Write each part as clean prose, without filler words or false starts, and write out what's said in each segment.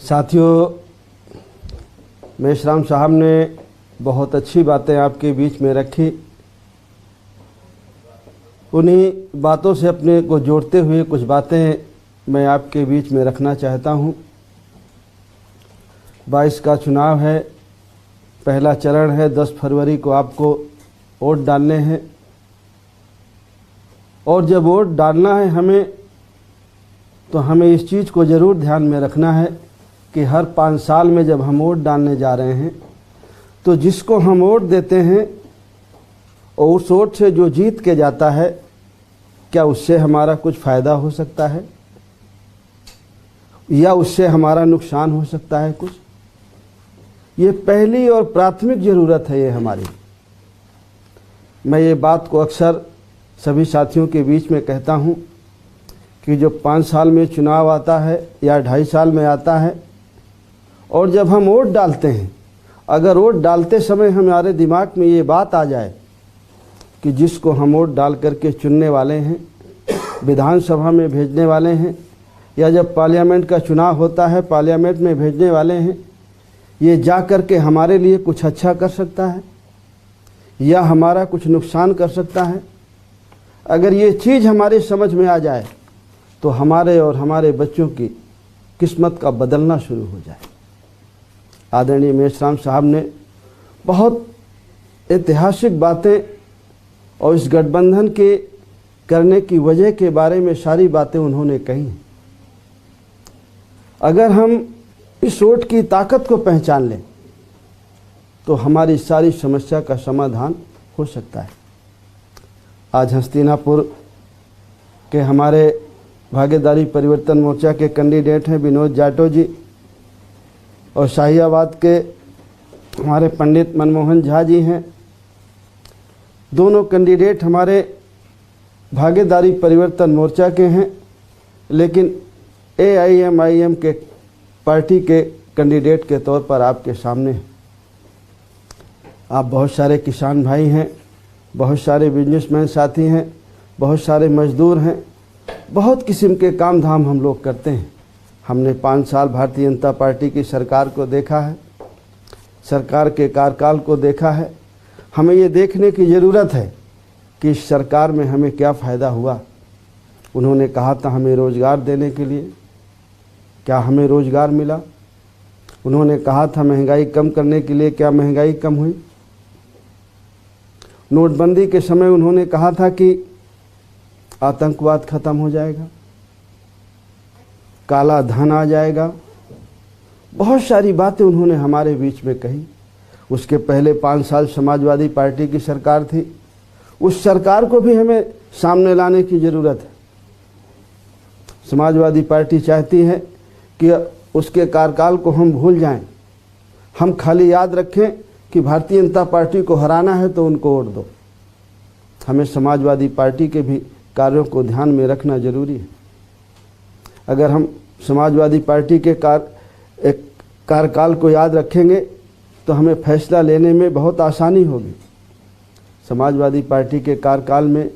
साथियों, मेश्राम साहब ने बहुत अच्छी बातें आपके बीच में रखी। उन्हीं बातों से अपने को जोड़ते हुए कुछ बातें मैं आपके बीच में रखना चाहता हूँ। 22 का चुनाव है, पहला चरण है। 10 फरवरी को आपको वोट डालने हैं और जब वोट डालना है हमें, तो हमें इस चीज़ को ज़रूर ध्यान में रखना है कि हर 5 साल में जब हम वोट डालने जा रहे हैं तो जिसको हम वोट देते हैं और उस वोट से जो जीत के जाता है, क्या उससे हमारा कुछ फ़ायदा हो सकता है या उससे हमारा नुकसान हो सकता है कुछ। ये पहली और प्राथमिक ज़रूरत है ये हमारी। मैं ये बात को अक्सर सभी साथियों के बीच में कहता हूँ कि जो 5 साल में चुनाव आता है या 2.5 साल में आता है और जब हम वोट डालते हैं, अगर वोट डालते समय हमारे दिमाग में ये बात आ जाए कि जिसको हम वोट डाल करके चुनने वाले हैं, विधानसभा में भेजने वाले हैं, या जब पार्लियामेंट का चुनाव होता है पार्लियामेंट में भेजने वाले हैं, ये जा कर के हमारे लिए कुछ अच्छा कर सकता है या हमारा कुछ नुकसान कर सकता है। अगर ये चीज़ हमारे समझ में आ जाए तो हमारे और हमारे बच्चों की किस्मत का बदलना शुरू हो जाए। आदरणीय मेश्राम साहब ने बहुत ऐतिहासिक बातें और इस गठबंधन के करने की वजह के बारे में सारी बातें उन्होंने कही। अगर हम इस वोट की ताकत को पहचान लें तो हमारी सारी समस्या का समाधान हो सकता है। आज हस्तिनापुर के हमारे भागीदारी परिवर्तन मोर्चा के कैंडिडेट हैं विनोद जाटव जी, और शाहियाबाद के हमारे पंडित मनमोहन झा जी हैं। दोनों कैंडिडेट हमारे भागीदारी परिवर्तन मोर्चा के हैं, लेकिन AIMIM के पार्टी के कैंडिडेट के तौर पर आपके सामने हैं। आप बहुत सारे किसान भाई हैं, बहुत सारे बिजनेसमैन साथी हैं, बहुत सारे मजदूर हैं, बहुत किस्म के काम धाम हम लोग करते हैं। हमने 5 साल भारतीय जनता पार्टी की सरकार को देखा है, सरकार के कार्यकाल को देखा है। हमें ये देखने की ज़रूरत है कि इस सरकार में हमें क्या फ़ायदा हुआ। उन्होंने कहा था हमें रोज़गार देने के लिए, क्या हमें रोज़गार मिला? उन्होंने कहा था महंगाई कम करने के लिए, क्या महंगाई कम हुई? नोटबंदी के समय उन्होंने कहा था कि आतंकवाद खत्म हो जाएगा, काला धन आ जाएगा। बहुत सारी बातें उन्होंने हमारे बीच में कही। उसके पहले 5 साल समाजवादी पार्टी की सरकार थी, उस सरकार को भी हमें सामने लाने की ज़रूरत है। समाजवादी पार्टी चाहती है कि उसके कार्यकाल को हम भूल जाएं, हम खाली याद रखें कि भारतीय जनता पार्टी को हराना है तो उनको वोट दो। हमें समाजवादी पार्टी के भी कार्यों को ध्यान में रखना जरूरी है। अगर हम समाजवादी पार्टी के कार्यकाल को याद रखेंगे तो हमें फैसला लेने में बहुत आसानी होगी। समाजवादी पार्टी के कार्यकाल में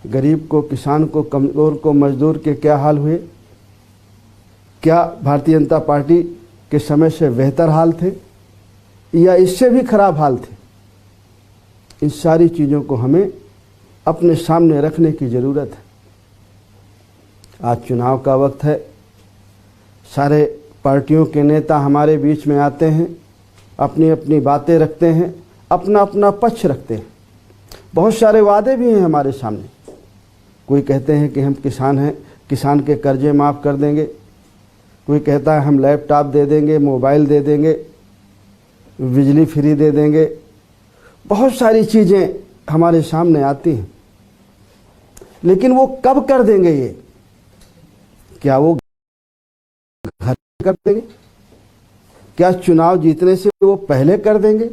गरीब को, किसान को, कमज़ोर को, मजदूर के क्या हाल हुए? क्या भारतीय जनता पार्टी के समय से बेहतर हाल थे या इससे भी खराब हाल थे? इन सारी चीज़ों को हमें अपने सामने रखने की ज़रूरत है। आज चुनाव का वक्त है, सारे पार्टियों के नेता हमारे बीच में आते हैं, अपनी अपनी बातें रखते हैं, अपना अपना पक्ष रखते हैं। बहुत सारे वादे भी हैं हमारे सामने। कोई कहते हैं कि हम किसान हैं, किसान के कर्जे माफ़ कर देंगे। कोई कहता है हम लैपटॉप दे देंगे, मोबाइल दे देंगे, बिजली फ्री दे देंगे। बहुत सारी चीज़ें हमारे सामने आती हैं, लेकिन वो कब कर देंगे ये? क्या वो घर कर देंगे? क्या चुनाव जीतने से वो पहले कर देंगे?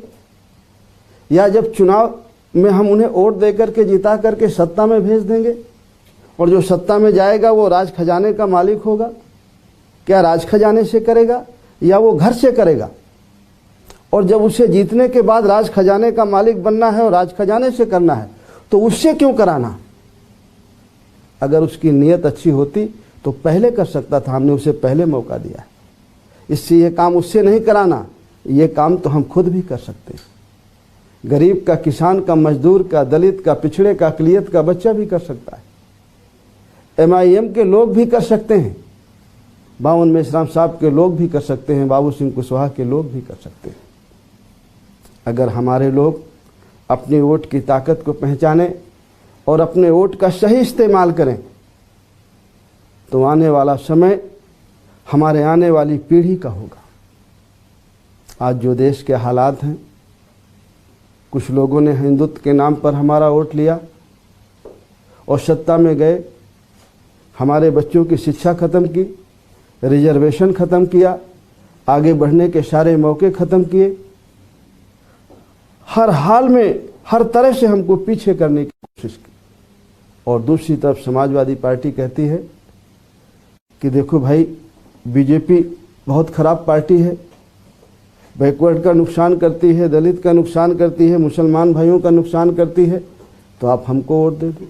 या जब चुनाव में हम उन्हें वोट दे करके जिता करके सत्ता में भेज देंगे और जो सत्ता में जाएगा वो राज खजाने का मालिक होगा? क्या राज खजाने से करेगा या वो घर से करेगा? और जब उसे जीतने के बाद राज खजाने का मालिक बनना है और राज खजाने से करना है तो उससे क्यों कराना? अगर उसकी नीयत अच्छी होती तो पहले कर सकता था, हमने उसे पहले मौका दिया है। इससे ये काम उससे नहीं कराना, ये काम तो हम खुद भी कर सकते हैं। गरीब का, किसान का, मजदूर का, दलित का, पिछड़े का, अकलियत का बच्चा भी कर सकता है। MIM के लोग भी कर सकते हैं, बावन मेश्राम साहब के लोग भी कर सकते हैं, बाबू सिंह कुशवाहा के लोग भी कर सकते हैं। अगर हमारे लोग अपनी वोट की ताकत को पहचानें और अपने वोट का सही इस्तेमाल करें तो आने वाला समय हमारे आने वाली पीढ़ी का होगा। आज जो देश के हालात हैं, कुछ लोगों ने हिंदुत्व के नाम पर हमारा वोट लिया और सत्ता में गए, हमारे बच्चों की शिक्षा ख़त्म की, रिजर्वेशन ख़त्म किया, आगे बढ़ने के सारे मौके ख़त्म किए, हर हाल में हर तरह से हमको पीछे करने की कोशिश की। और दूसरी तरफ समाजवादी पार्टी कहती है कि देखो भाई, बीजेपी बहुत ख़राब पार्टी है, बैकवर्ड का नुकसान करती है, दलित का नुकसान करती है, मुसलमान भाइयों का नुकसान करती है, तो आप हमको वोट दे दो।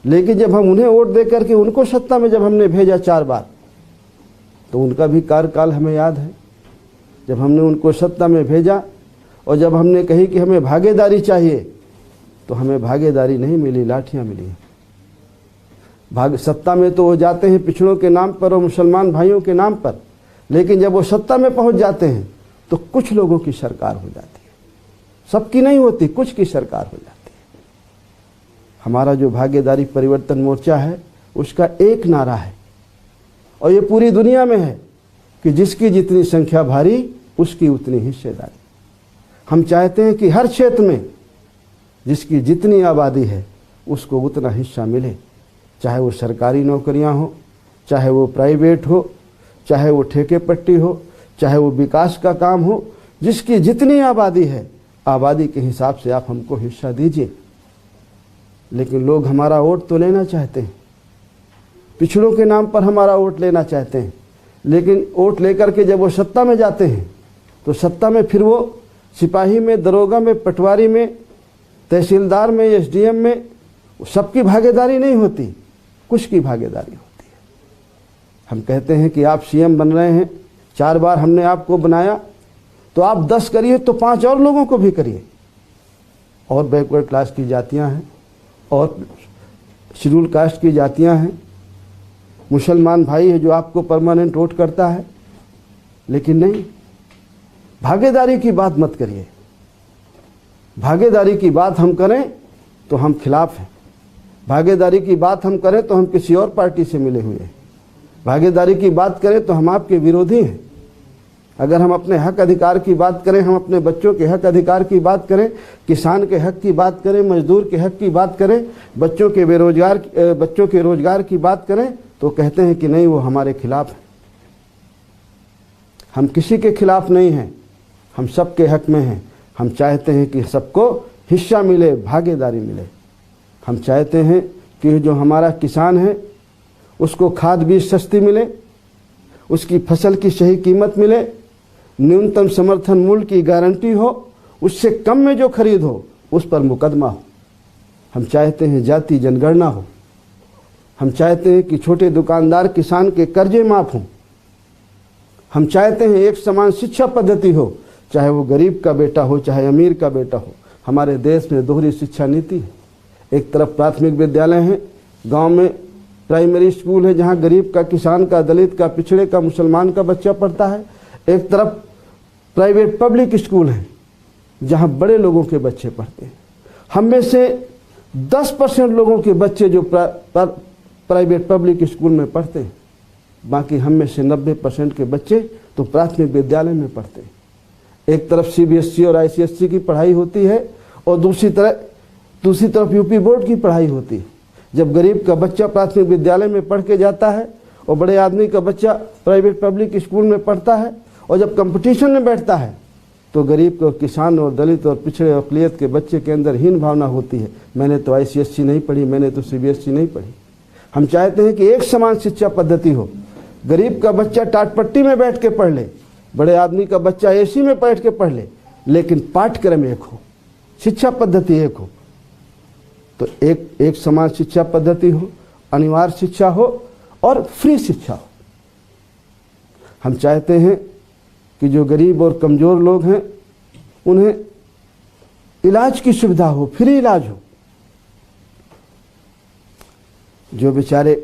लेकिन जब हम उन्हें वोट दे करके उनको सत्ता में जब हमने भेजा 4 बार, तो उनका भी कार्यकाल हमें याद है। जब हमने उनको सत्ता में भेजा और जब हमने कही कि हमें भागीदारी चाहिए, तो हमें भागीदारी नहीं मिली, लाठियाँ मिली। सत्ता में तो वो जाते हैं पिछड़ों के नाम पर और मुसलमान भाइयों के नाम पर, लेकिन जब वो सत्ता में पहुंच जाते हैं तो कुछ लोगों की सरकार हो जाती है, सबकी नहीं होती, कुछ की सरकार हो जाती है। हमारा जो भागीदारी परिवर्तन मोर्चा है उसका एक नारा है, और ये पूरी दुनिया में है कि जिसकी जितनी संख्या भारी उसकी उतनी हिस्सेदारी। हम चाहते हैं कि हर क्षेत्र में जिसकी जितनी आबादी है उसको उतना हिस्सा मिले, चाहे वो सरकारी नौकरियां हो, चाहे वो प्राइवेट हो, चाहे वो ठेके पट्टी हो, चाहे वो विकास का काम हो। जिसकी जितनी आबादी है, आबादी के हिसाब से आप हमको हिस्सा दीजिए। लेकिन लोग हमारा वोट तो लेना चाहते हैं, पिछड़ों के नाम पर हमारा वोट लेना चाहते हैं, लेकिन वोट लेकर के जब वो सत्ता में जाते हैं तो सत्ता में फिर वो सिपाही में, दरोगा में, पटवारी में, तहसीलदार में, SDM में सबकी भागीदारी नहीं होती, कुछ की भागीदारी होती है। हम कहते हैं कि आप CM बन रहे हैं, 4 बार हमने आपको बनाया, तो आप 10 करिए तो 5 और लोगों को भी करिए। और बैकवर्ड क्लास की जातियां हैं और शेड्यूल कास्ट की जातियां हैं, मुसलमान भाई है जो आपको परमानेंट वोट करता है, लेकिन नहीं, भागीदारी की बात मत करिए। भागीदारी की बात हम करें तो हम खिलाफ हैं, भागीदारी की बात हम करें तो हम किसी और पार्टी से मिले हुए हैं, भागीदारी की बात करें तो हम आपके विरोधी हैं। अगर हम अपने हक अधिकार की बात करें, हम अपने बच्चों के हक अधिकार की बात करें, किसान के हक की बात करें, मजदूर के हक की बात करें, बच्चों के रोजगार की बात करें, तो कहते हैं कि नहीं, वो हमारे खिलाफ है। हम किसी के खिलाफ नहीं हैं, हम सबके हक में हैं। हम चाहते हैं कि सबको हिस्सा मिले, भागीदारी मिले। हम चाहते हैं कि जो हमारा किसान है उसको खाद बीज सस्ती मिले, उसकी फसल की सही कीमत मिले, न्यूनतम समर्थन मूल्य की गारंटी हो, उससे कम में जो खरीद हो उस पर मुकदमा हो। हम चाहते हैं जाति जनगणना हो। हम चाहते हैं कि छोटे दुकानदार किसान के कर्जे माफ हों। हम चाहते हैं एक समान शिक्षा पद्धति हो, चाहे वो गरीब का बेटा हो चाहे अमीर का बेटा हो। हमारे देश में दोहरी शिक्षा नीति है। एक तरफ प्राथमिक विद्यालय हैं, गांव में प्राइमरी स्कूल है जहां गरीब का, किसान का, दलित का, पिछड़े का, मुसलमान का बच्चा पढ़ता है। एक तरफ प्राइवेट पब्लिक स्कूल हैं जहां बड़े लोगों के बच्चे पढ़ते हैं। हम में से 10% लोगों के बच्चे जो प्राइवेट पब्लिक स्कूल में पढ़ते हैं, बाकी हम में से 90% के बच्चे तो प्राथमिक विद्यालय में पढ़ते हैं। एक तरफ CBSE और ICSE की पढ़ाई होती है और दूसरी तरफ UP बोर्ड की पढ़ाई होती है। जब गरीब का बच्चा प्राथमिक विद्यालय में पढ़ के जाता है और बड़े आदमी का बच्चा प्राइवेट पब्लिक स्कूल में पढ़ता है, और जब कंपटीशन में बैठता है तो गरीब को, किसान और दलित और पिछड़े और अक़लियत के बच्चे के अंदर हीन भावना होती है, मैंने तो ICSE नहीं पढ़ी, मैंने तो CBSE नहीं पढ़ी। हम चाहते हैं कि एक समान शिक्षा पद्धति हो। गरीब का बच्चा टाटपट्टी में बैठ के पढ़ ले, बड़े आदमी का बच्चा AC में बैठ के पढ़ ले, लेकिन पाठ्यक्रम एक हो, शिक्षा पद्धति एक हो। तो एक समान शिक्षा पद्धति हो, अनिवार्य शिक्षा हो और फ्री शिक्षा हो। हम चाहते हैं कि जो गरीब और कमज़ोर लोग हैं उन्हें इलाज की सुविधा हो, फ्री इलाज हो। जो बेचारे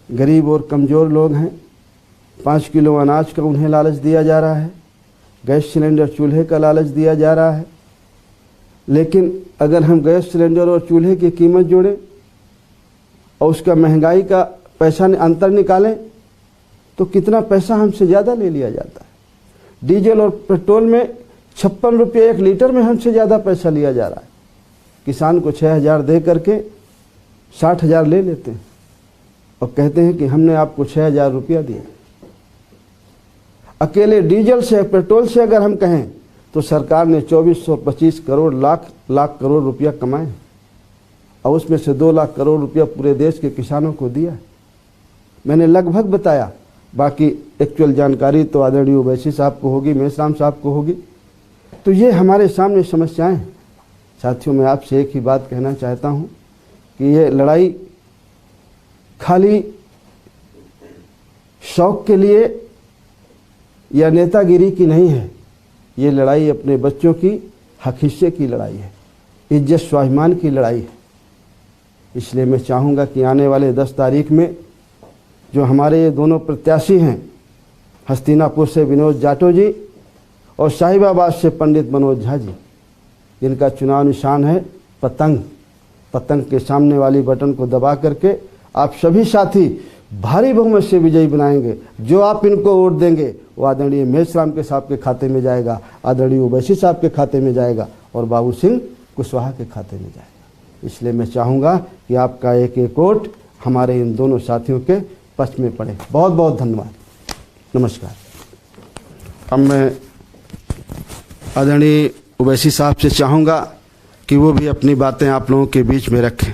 गरीब और कमज़ोर लोग हैं 5 किलो अनाज का उन्हें लालच दिया जा रहा है, गैस सिलेंडर चूल्हे का लालच दिया जा रहा है। लेकिन अगर हम गैस सिलेंडर और चूल्हे की कीमत जोड़ें और उसका महंगाई का पैसा अंतर निकालें तो कितना पैसा हमसे ज़्यादा ले लिया जाता है। डीजल और पेट्रोल में 56 रुपये 1 लीटर में हमसे ज़्यादा पैसा लिया जा रहा है। किसान को 6,000 दे करके 60,000 ले लेते हैं और कहते हैं कि हमने आपको 6,000 रुपया दिया। अकेले डीजल से पेट्रोल से अगर हम कहें तो सरकार ने 2425 करोड़ लाख करोड़ रुपया कमाए और उसमें से 2 लाख करोड़ रुपया पूरे देश के किसानों को दिया। मैंने लगभग बताया, बाकी एक्चुअल जानकारी तो आदरणीय ओवैसी साहब को होगी, मेश्राम साहब को होगी। तो ये हमारे सामने समस्याएं हैं। साथियों, मैं आपसे एक ही बात कहना चाहता हूँ कि ये लड़ाई खाली शौक के लिए या नेतागिरी की नहीं है। ये लड़ाई अपने बच्चों की हक हिस्से की लड़ाई है, इज्जत स्वाभिमान की लड़ाई है। इसलिए मैं चाहूँगा कि आने वाले 10 तारीख में जो हमारे ये दोनों प्रत्याशी हैं, हस्तिनापुर से विनोद जाटव जी और साहिबाबाद से पंडित मनोज झा जी, इनका चुनाव निशान है पतंग। पतंग के सामने वाली बटन को दबा करके आप सभी साथी भारी बहुमत से विजयी बनाएंगे। जो आप इनको वोट देंगे वो आदरणीय मेश्राम के साहब के खाते में जाएगा, आदरणीय ओवैसी साहब के खाते में जाएगा और बाबू सिंह कुशवाहा के खाते में जाएगा। इसलिए मैं चाहूँगा कि आपका एक एक वोट हमारे इन दोनों साथियों के पक्ष में पड़े। बहुत बहुत धन्यवाद, नमस्कार। अब मैं आदरणीय ओवैसी साहब से चाहूँगा कि वो भी अपनी बातें आप लोगों के बीच में रखें।